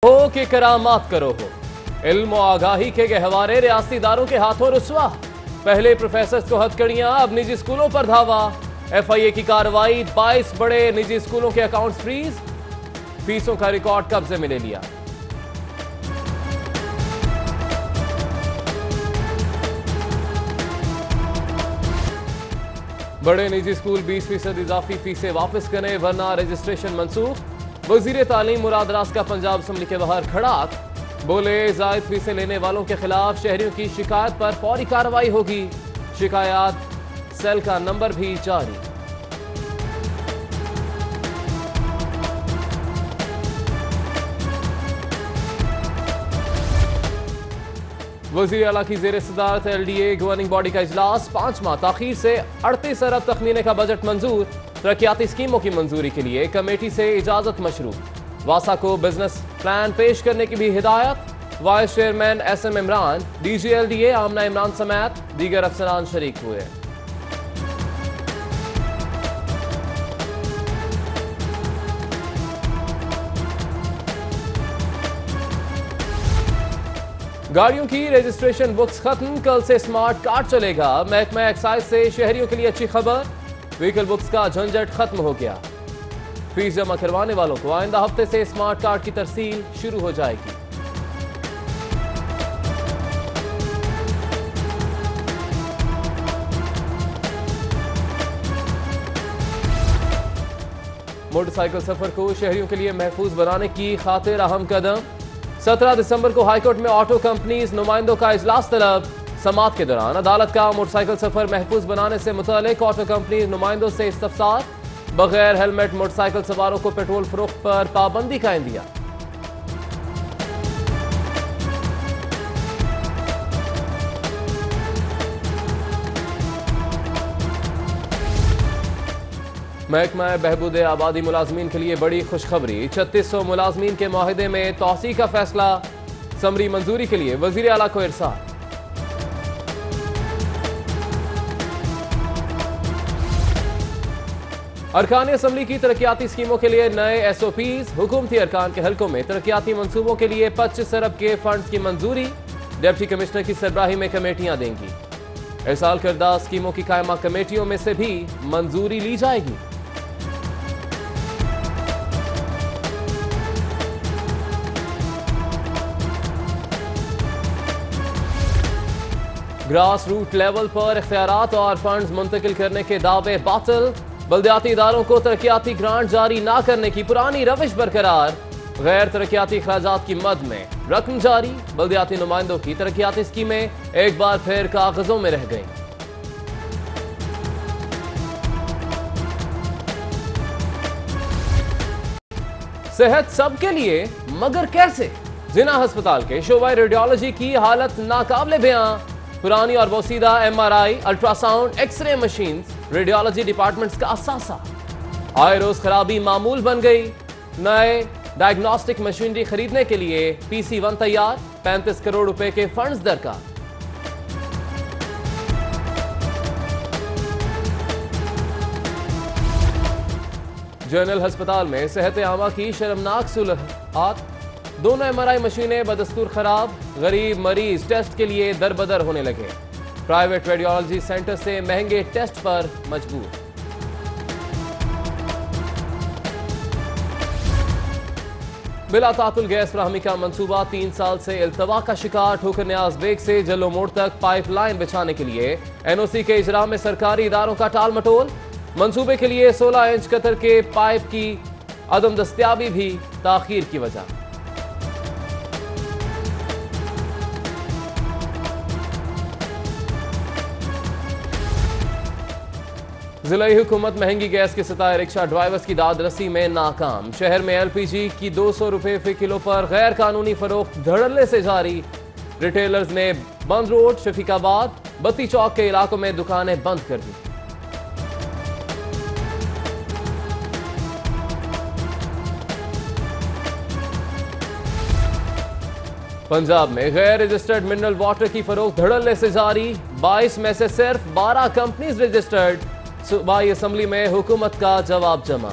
हो कि करामात करो हो, इल्म और आगाही के गहवारे रियासती इदारों के हाथों रुस्वा। पहले प्रोफेसर को हथकड़ियां, अब निजी स्कूलों पर धावा। FIA की कार्रवाई, 22 बड़े निजी स्कूलों के अकाउंट्स फ्रीज, फीसों का रिकॉर्ड कब्जे में ले लिया। बड़े निजी स्कूल 20% इजाफी फीसें वापस करें वरना रजिस्ट्रेशन मंसूख। वजीर तालीम मुराद रास का पंजाब असम्बली के बाहर खड़ाक, बोले जायद फीसें लेने वालों के खिलाफ शहरियों की शिकायत पर फौरी कार्रवाई होगी। शिकायत सेल का नंबर भी जारी। वज़ीर आला की ज़ेर सदारत LDA गवर्निंग बॉडी का इजलास, 5 माह ताखीर से 38 अरब तखमीने का बजट मंजूर। तरक्याती स्कीमों की मंजूरी के लिए कमेटी से इजाजत मशरू। वासा को बिजनेस प्लान पेश करने की भी हिदायत। Vice chairman SM Imran, DG LDA आमना इमरान समेत दीगर अफसरान शरीक हुए। गाड़ियों की रजिस्ट्रेशन बुक्स खत्म, कल से स्मार्ट कार्ड चलेगा। महकमा एक्साइज से शहरियों के लिए अच्छी खबर, व्हीकल बुक्स का झंझट खत्म हो गया। फीस जमा करवाने वालों को आइंदा हफ्ते से स्मार्ट कार्ड की तरसील शुरू हो जाएगी। मोटरसाइकिल सफर को शहरियों के लिए महफूज बनाने की खातिर अहम कदम। 17 दिसंबर को हाईकोर्ट में ऑटो कंपनीज नुमाइंदों का इजलास तलब। समाअत के दौरान अदालत का मोटरसाइकिल सफर महफूज बनाने से मुतालिक ऑटो कंपनी नुमाइंदों से इस्तफसार। बगैर हेलमेट मोटरसाइकिल सवारों को पेट्रोल फरोख्त पर पाबंदी का इंदिया। महकमा बहबूद आबादी मुलाजमीन के लिए बड़ी खुशखबरी। 3600 मुलाजमीन के मुआहदे में तौसी का फैसला। समरी मंजूरी के लिए वजीर आला को इरसाल। अरकान असम्बली की तरक्याती स्कीमों के लिए नए SOPs। हुकूमती अरकान के हल्कों में तरक्याती मंसूबों के लिए 25 अरब के फंड्स की मंजूरी। डिप्टी कमिश्नर की सरबराही में कमेटियां देंगी। इरसाल करदा स्कीमों की कायमा कमेटियों में से भी मंजूरी ली जाएगी। ग्रास रूट लेवल पर इख्तियारात और फंड्स मुंतकिल करने के दावे बातिल। बल्दियाती इदारों को तरक्याती ग्रांट जारी ना करने की पुरानी रविश बरकरार। गैर तरक्याती अखराजात की मद में रकम जारी। बल्दियाती नुमाइंदों की तरक्याती स्कीमें एक बार फिर कागजों में रह गईं। सेहत सबके लिए मगर कैसे? जिना अस्पताल के शोबा रेडियोलॉजी की हालत नाकाबिले बयां। पुरानी और बोसीदा MRI, ultrasound, x-ray machine radiology departments का असासा। आए रोज खराबी मामूल बन गई। नए डायग्नोस्टिक मशीनरी खरीदने के लिए PC1 तैयार। 35 करोड़ रुपए के फंड्स दरकार। जनरल अस्पताल में सेहत आमा की शर्मनाक सूरत। दोनों MRI मशीनें बदस्तूर खराब। गरीब मरीज टेस्ट के लिए दरबदर होने लगे। प्राइवेट रेडियोलॉजी सेंटर से महंगे टेस्ट पर मजबूर। बिला तातुल गैस फराहमी का मंसूबा 3 साल से इल्तवा का शिकार। ठोकर न्याज बेग से जल्लो मोड़ तक पाइपलाइन बिछाने के लिए NOC के इजरा में सरकारी इदारों का टाल मटोल। मंसूबे के लिए 16 इंच कतर के पाइप की अदम दस्तियाबी भी ताखीर की वजह। जिला हुकूमत महंगी गैस के सताए रिक्शा ड्राइवर्स की दाद रसी में नाकाम। शहर में LPG की 200 रुपए फी किलो पर गैर कानूनी फरोख्त धड़ल्ले से जारी। रिटेलर्स ने बंद रोड, शफीकाबाद, बत्ती चौक के इलाकों में दुकानें बंद कर दी। पंजाब में गैर रजिस्टर्ड मिनरल वाटर की फरोख्त धड़ल्ले से जारी। 22 में से सिर्फ 12 कंपनीज रजिस्टर्ड। सूबाई असम्बली में हुकूमत का जवाब जमा।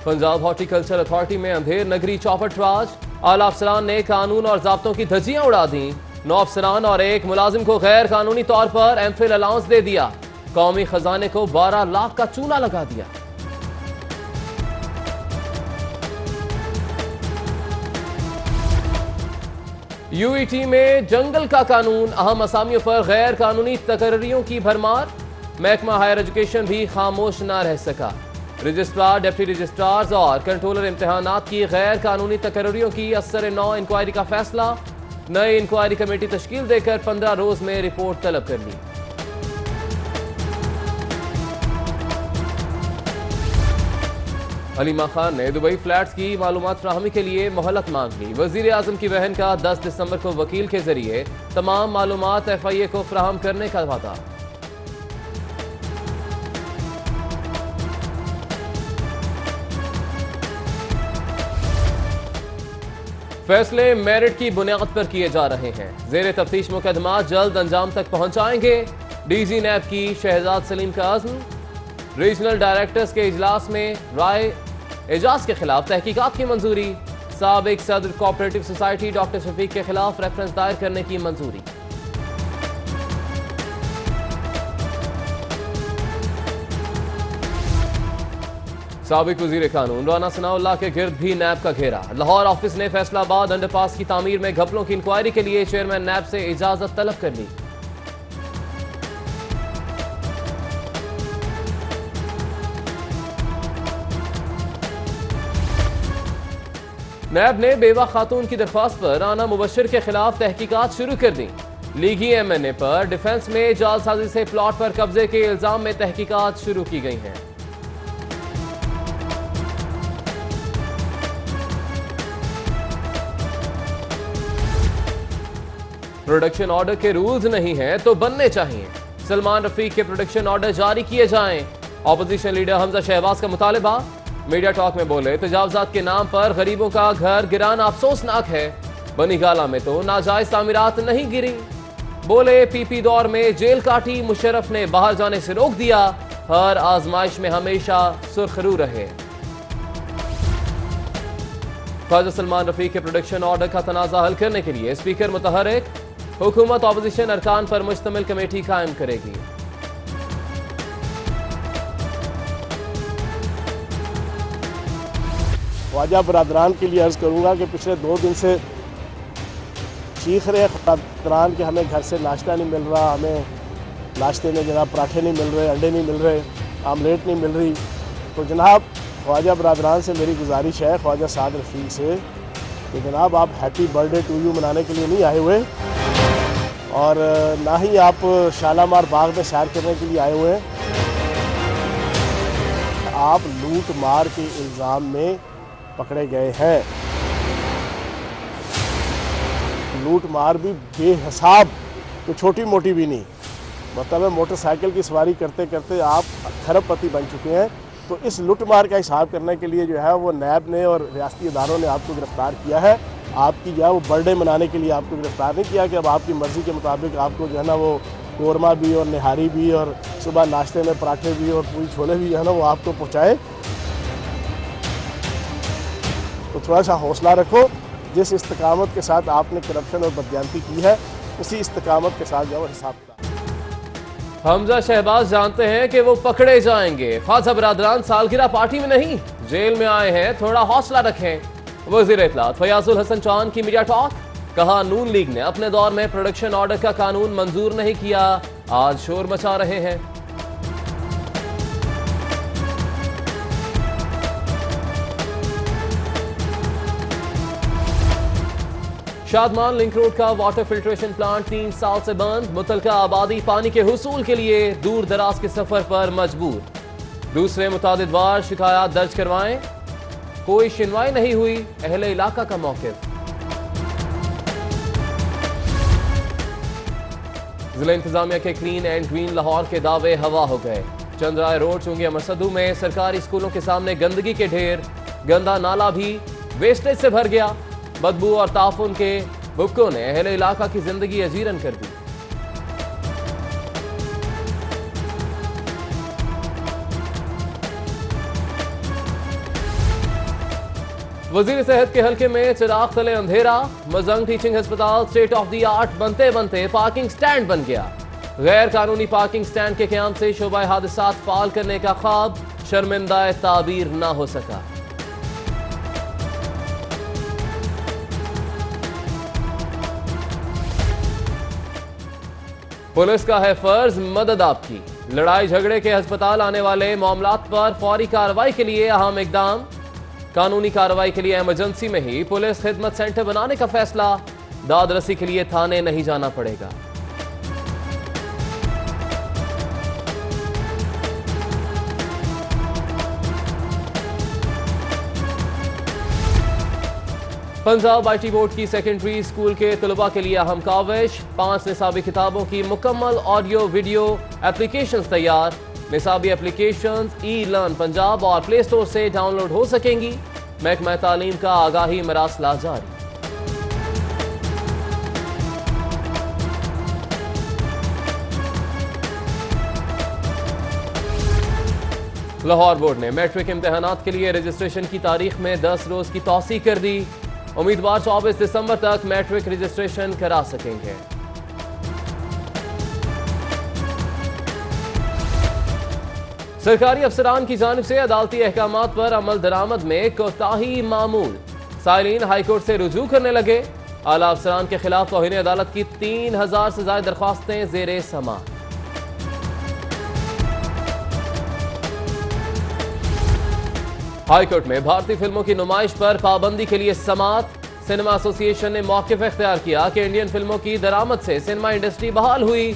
पंजाब हॉर्टिकल्चर अथॉरिटी में अंधेर नगरी चौपट राज। आला अफसरान ने कानून और ज़ाब्तों की धज्जियां उड़ा दी। 9 अफसरान और एक मुलाजिम को गैर कानूनी तौर पर एमफिल अलाउंस दे दिया। कौमी खजाने को 12 लाख का चूना लगा दिया। यूईटी में जंगल का कानून, अहम असामियों पर गैर कानूनी तकर्रियों की भरमार। महकमा हायर एजुकेशन भी खामोश न रह सका। रजिस्ट्रार, डिप्टी रजिस्ट्रार्स और कंट्रोलर इम्तिहानात की गैर कानूनी तकर्रियों की असर 9 इंक्वायरी का फैसला। नई इंक्वायरी कमेटी तश्कील देकर 15 रोज में रिपोर्ट तलब कर ली। हलीमा खान ने दुबई फ्लैट्स की मालूमात फ्राहमी के लिए मोहलत मांग ली। वजीर आजम की बहन का 10 दिसंबर को वकील के जरिए तमाम मालूमात FIA को फ्राहम करने का वादा। फैसले मेरिट की बुनियाद पर किए जा रहे हैं। जेर तफ्तीश मुकदमा जल्द अंजाम तक पहुंचाएंगे। DG नैब की शहजाद सलीम का अज़्म। रीजनल डायरेक्टर्स के इजलास में राय एजाज के खिलाफ तहकीकात की मंजूरी। साबिक सदर कोऑपरेटिव सोसाइटी डॉक्टर शफीक के खिलाफ रेफरेंस दायर करने की मंजूरी। साबिक वजीर कानून राना सनाउल्लाह के गिर्द भी नैब का घेरा। लाहौर ऑफिस ने फैसलाबाद अंडरपास की तामीर में घपलों की इंक्वायरी के लिए चेयरमैन नैब से इजाजत तलब कर ली। नैब ने बेवा खातून की दरख्वास्त पर राना मुबशिर के खिलाफ तहकीकात शुरू कर दी। लीगी MNA पर डिफेंस में जालसाजी से प्लॉट पर कब्जे के इल्जाम में तहकीकात शुरू की गई हैं। प्रोडक्शन ऑर्डर के रूल्स नहीं हैं तो बनने चाहिए। सलमान रफीक के प्रोडक्शन ऑर्डर जारी किए जाएं। ऑपोजिशन लीडर हमजा शहबाज का मुतालबा। मीडिया टॉक में बोले, तजावजात के नाम पर गरीबों का घर गिराना अफसोसनाक है। बनी गाला में तो नाजायज तामीरात नहीं गिरी। बोले, PP दौर में जेल काटी, मुशर्रफ ने बाहर जाने से रोक दिया। हर आजमाइश में हमेशा सुरखरू रहे। ख्वाजा सलमान रफीक के प्रोडक्शन ऑर्डर का तनाजा हल करने के लिए स्पीकर मुतहरिक। हुकूमत ऑपोजिशन अरकान पर मुश्तमिल कमेटी कायम करेगी। ख्वाजा बरादरान के लिए अर्ज़ करूँगा कि पिछले 2 दिन से चीख रहे बरादरान कि हमें घर से नाश्ता नहीं मिल रहा, हमें नाश्ते में जनाब पराठे नहीं मिल रहे, अंडे नहीं मिल रहे, आमलेट नहीं मिल रही। तो जनाब ख्वाजा बरादरान से मेरी गुजारिश है, ख्वाजा साद रफ़ीक से, कि जनाब आप हैप्पी बर्थडे टू यू मनाने के लिए नहीं आए हुए और ना ही आप शालामार बाग में सैर करने के लिए आए हुए हैं। आप लूट मार के इल्ज़ाम में पकड़े गए हैं। लूट मार भी बेहिसाब, तो छोटी मोटी भी नहीं, मतलब मोटरसाइकिल की सवारी करते करते आप खरबपति बन चुके हैं। तो इस लूट मार का हिसाब करने के लिए जो है वो नैब ने और रियासती इदारों ने आपको गिरफ्तार किया है। आपकी जो है वो बर्थडे मनाने के लिए आपको गिरफ्तार नहीं किया कि अब आपकी मर्ज़ी के मुताबिक आपको जो है ना वो कौरमा भी और निहारी भी और सुबह नाश्ते में पराठे भी और पूरी छोले भी जो है ना वो आपको पहुँचाए। तो थोड़ा सा हौसला रखो। जिस इस्तकामत के साथ आपने करप्शन और बदयांती की है, उसी इस्तकामत के साथ जो हिसाब किताब। हमजा शहबाज जानते हैं कि वो पकड़े जाएंगे। ख्वाजा बरादरान सालगिरह पार्टी में नहीं, जेल में आए हैं, थोड़ा हौसला रखें। वज़ीर इत्तलात फयाजुल हसन चौहान की मीडिया टॉक। कहा, नून लीग ने अपने दौर में प्रोडक्शन ऑर्डर का कानून मंजूर नहीं किया, आज शोर मचा रहे हैं। शादमान लिंक रोड का वाटर फिल्ट्रेशन प्लांट 3 साल से बंद। मुतलका आबादी पानी के हुसूल के लिए दूर दराज के सफर पर मजबूर। दूसरे मुतादिद बार शिकायत दर्ज करवाएं, कोई सुनवाई नहीं हुई। अहले इलाका का मौक़िफ़। जिला इंतजामिया के क्लीन एंड ग्रीन लाहौर के दावे हवा हो गए। चंद्राय रोड चुंगिया मरसदू में सरकारी स्कूलों के सामने गंदगी के ढेर, गंदा नाला भी वेस्टेज से भर गया। बदबू और ताफुन के बुक्कों ने अहले इलाका की जिंदगी अजीरन कर दी। वजीर सेहत के हल्के में चिराग तले अंधेरा। मजंग टीचिंग अस्पताल स्टेट ऑफ द आर्ट बनते बनते पार्किंग स्टैंड बन गया। गैर कानूनी पार्किंग स्टैंड के क़याम से शोबा हादसात फाल करने का ख्वाब शर्मिंदा ताबीर ना हो सका। पुलिस का है फर्ज मदद आपकी। लड़ाई झगड़े के अस्पताल आने वाले मामलात पर फौरी कार्रवाई के लिए अहम इकदाम। कानूनी कार्रवाई के लिए इमरजेंसी में ही पुलिस खिदमत सेंटर बनाने का फैसला। दाद रसी के लिए थाने नहीं जाना पड़ेगा। पंजाब आईटी बोर्ड की सेकेंडरी स्कूल के तलबा के लिए अहम काविश। 5 निसाबी किताबों की मुकम्मल ऑडियो वीडियो एप्लीकेशंस तैयार। निसाबी एप्लीकेशंस ई लर्न पंजाब और प्ले स्टोर से डाउनलोड हो सकेंगी। महकमा तालीम का आगाही मरासला जारी। लाहौर बोर्ड ने मैट्रिक इम्तिहानात के लिए रजिस्ट्रेशन की तारीख में 10 रोज की तौसीक कर दी। उम्मीदवार 24 दिसंबर तक मैट्रिक रजिस्ट्रेशन करा सकेंगे। सरकारी अफसरान की जानिब से अदालती अहकामात पर अमल दरामद में कोताही मामूल। साइलिन हाईकोर्ट से रुजू करने लगे। आला अफसरान के खिलाफ तौहीन अदालत की 3000 से ज्यादा दरख्वास्तें जेरे समाअत। हाईकोर्ट में भारतीय फिल्मों की नुमाइश पर पाबंदी के लिए समाअत। सिनेमा एसोसिएशन ने मौक़िफ़ इख्तियार किया कि इंडियन फिल्मों की दरामद से सिनेमा इंडस्ट्री बहाल हुई।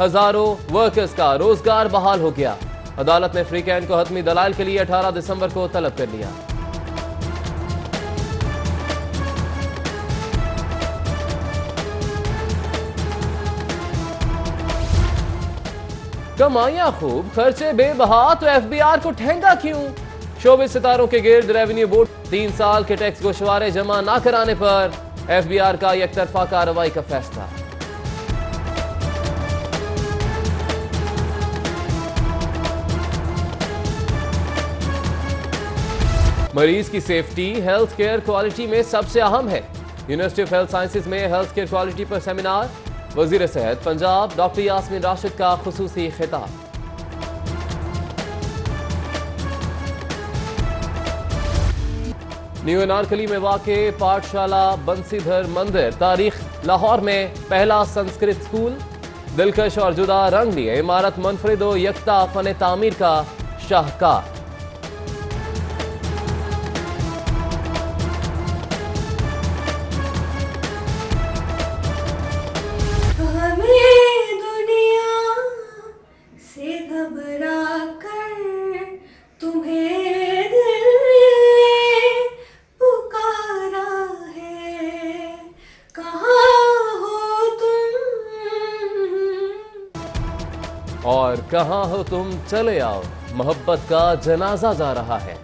हजारों वर्कर्स का रोजगार बहाल हो गया। अदालत ने फ्री कैन को हतमी दलाल के लिए 18 दिसंबर को तलब कर लिया। कमाइयां खूब, खर्चे बेबहा, तो एफबीआर को ठेंगा क्यों? शोबिस सितारों के गिर्द रेवेन्यू बोर्ड 3 साल के टैक्स गोशवारे जमा न कराने पर एफबीआर का एकतरफा कार्रवाई का फैसला। मरीज की सेफ्टी हेल्थ केयर क्वालिटी में सबसे अहम है। यूनिवर्सिटी ऑफ हेल्थ साइंसेज में हेल्थ केयर क्वालिटी पर सेमिनार। वजीर सेहत पंजाब डॉक्टर यास्मीन राशिद का खुसूसी खिताब। न्यू अनारकली में वाक़े पाठशाला बंसीधर मंदिर तारीख। लाहौर में पहला संस्कृत स्कूल। दिलकश और जुदा रंग लिए इमारत मुनफरिद व यकता फन तामीर का शाहकार। और कहां हो तुम चले आओ, मोहब्बत का जनाजा जा रहा है।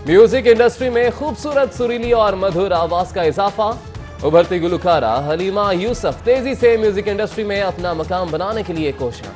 म्यूजिक इंडस्ट्री में खूबसूरत सुरीली और मधुर आवाज का इजाफा। उभरती गुलकारा हलीमा यूसुफ तेजी से म्यूजिक इंडस्ट्री में अपना मकाम बनाने के लिए कोशिश।